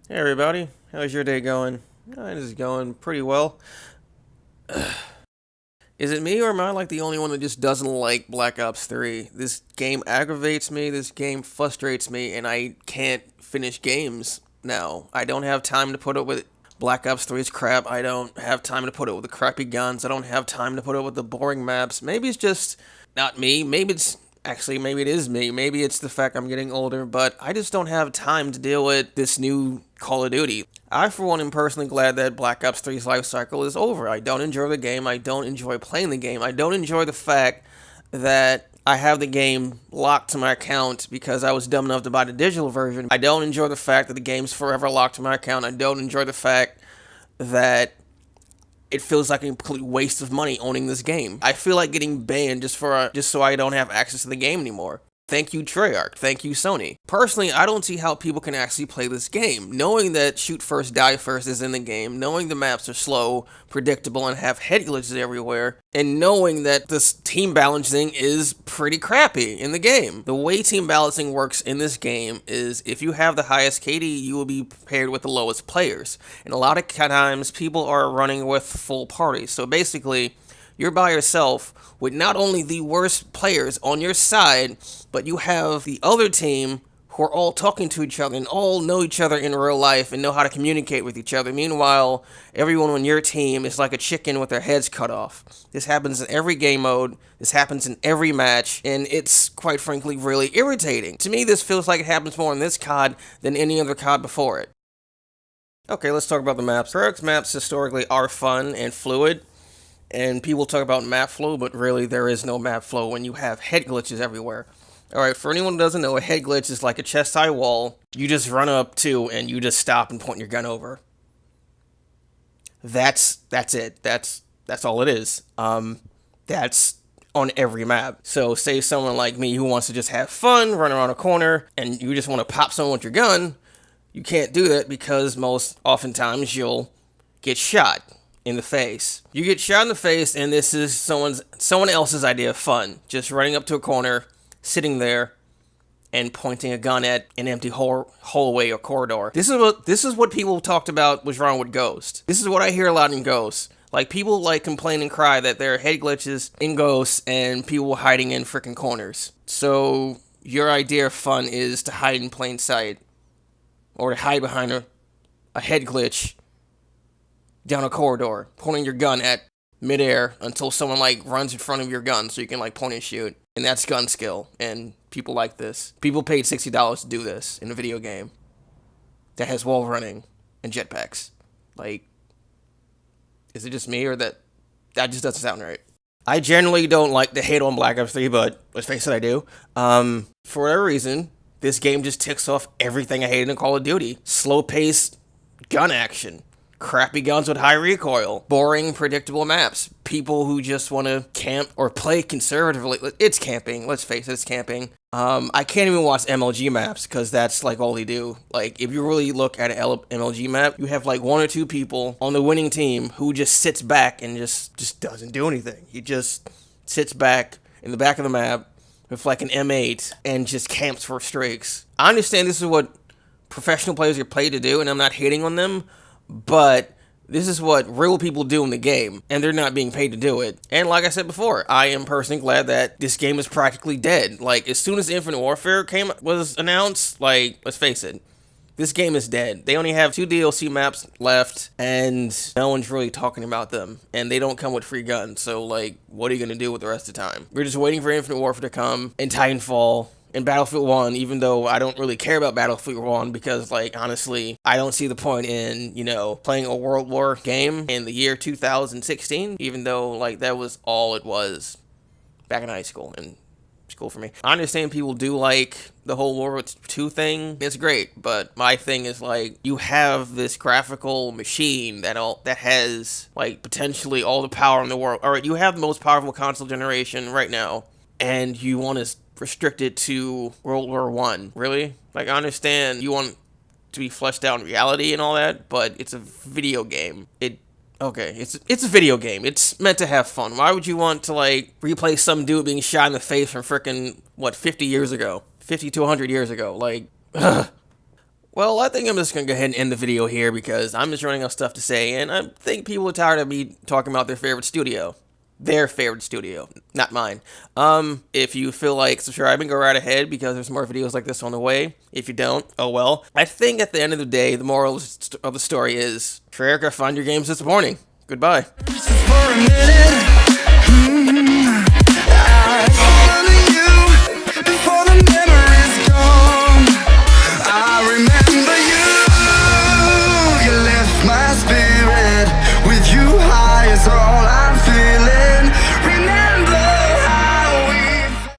Hey everybody, how's your day going? Mine is going pretty well. Is it me or am I like the only one that just doesn't like Black Ops 3? This game aggravates me, this game frustrates me, and I can't finish games now. I don't have time to put up with Black Ops 3's crap. I don't have time to put up with the crappy guns. I don't have time to put up with the boring maps. Maybe it's just not me. Maybe it is me. Maybe it's the fact I'm getting older, but I just don't have time to deal with this new Call of Duty. I, for one, am personally glad that Black Ops 3's life cycle is over. I don't enjoy the game. I don't enjoy playing the game. I don't enjoy the fact that I have the game locked to my account because I was dumb enough to buy the digital version. I don't enjoy the fact that the game's forever locked to my account. I don't enjoy the fact that it feels like a complete waste of money owning this game. I feel like getting banned just so I don't have access to the game anymore. Thank you, Treyarch. Thank you, Sony. Personally, I don't see how people can actually play this game. Knowing that shoot first, die first is in the game, knowing the maps are slow, predictable, and have head glitches everywhere, and knowing that this team balancing is pretty crappy in the game. The way team balancing works in this game is if you have the highest KD, you will be paired with the lowest players. And a lot of times, people are running with full parties. So basically, you're by yourself with not only the worst players on your side, but you have the other team who are all talking to each other and all know each other in real life and know how to communicate with each other. Meanwhile, everyone on your team is like a chicken with their heads cut off. This happens in every game mode. This happens in every match, and it's quite frankly really irritating. To me, this feels like it happens more in this COD than any other COD before it. Okay, let's talk about the maps. Treyarch's maps historically are fun and fluid. And people talk about map flow, but really there is no map flow when you have head glitches everywhere. Alright, for anyone who doesn't know, a head glitch is like a chest-high wall you just run up to and you just stop and point your gun over. That's it. That's all it is. That's on every map. So say someone like me who wants to just have fun, run around a corner, and you just want to pop someone with your gun, you can't do that because most oftentimes you'll get shot in the face. You get shot in the face, and this is someone else's idea of fun. Just running up to a corner, sitting there, and pointing a gun at an empty hallway or corridor. This is what people talked about was wrong with Ghost. This is what I hear a lot in Ghost. Like, people like complain and cry that there are head glitches in Ghost and people hiding in freaking corners. So your idea of fun is to hide in plain sight, or to hide behind a head glitch down a corridor, pointing your gun at midair until someone like runs in front of your gun so you can like point and shoot. And that's gun skill. And people like this. People paid $60 to do this in a video game that has wall running and jetpacks. Like, is it just me or that just doesn't sound right? I generally don't like to hate on Black Ops 3, but let's face it, I do. For whatever reason, this game just ticks off everything I hate in Call of Duty. Slow-paced gun action. Crappy guns with high recoil, boring, predictable maps, people who just want to camp or play conservatively. It's camping, let's face it, it's camping. I can't even watch MLG maps because that's like all they do. Like, if you really look at an MLG map, you have like one or two people on the winning team who just sits back and just doesn't do anything. He just sits back in the back of the map with like an M8 and just camps for streaks. I understand this is what professional players are paid to do, and I'm not hating on them, but this is what real people do in the game, and they're not being paid to do it. And like I said before, I am personally glad that this game is practically dead. Like, as soon as Infinite Warfare was announced, like, let's face it, this game is dead. They only have 2 DLC maps left, and no one's really talking about them. And they don't come with free guns, so, like, what are you gonna do with the rest of the time? We're just waiting for Infinite Warfare to come, and Titanfall, in Battlefield 1, even though I don't really care about Battlefield 1 because, like, honestly, I don't see the point in, playing a World War game in the year 2016, even though, like, that was all it was back in high school, and it's cool for me. I understand people do like the whole World War II thing. It's great, but my thing is, like, you have this graphical machine that has, like, potentially all the power in the world. Alright, you have the most powerful console generation right now, and you want to restricted to World War One. Really? Like, I understand you want to be fleshed out in reality and all that, but it's a video game. It's a video game. It's meant to have fun. Why would you want to, like, replay some dude being shot in the face from frickin', 50 years ago? 50 to 100 years ago. Like, ugh. Well, I think I'm just gonna go ahead and end the video here because I'm just running out of stuff to say, and I think people are tired of me talking about their favorite studio. Their favorite studio, not mine. If you feel like subscribing, go right ahead because there's more videos like this on the way. If you don't, oh well. I think at the end of the day, the moral of the story is, Treyarch, I find your games disappointing. Goodbye. For a minute.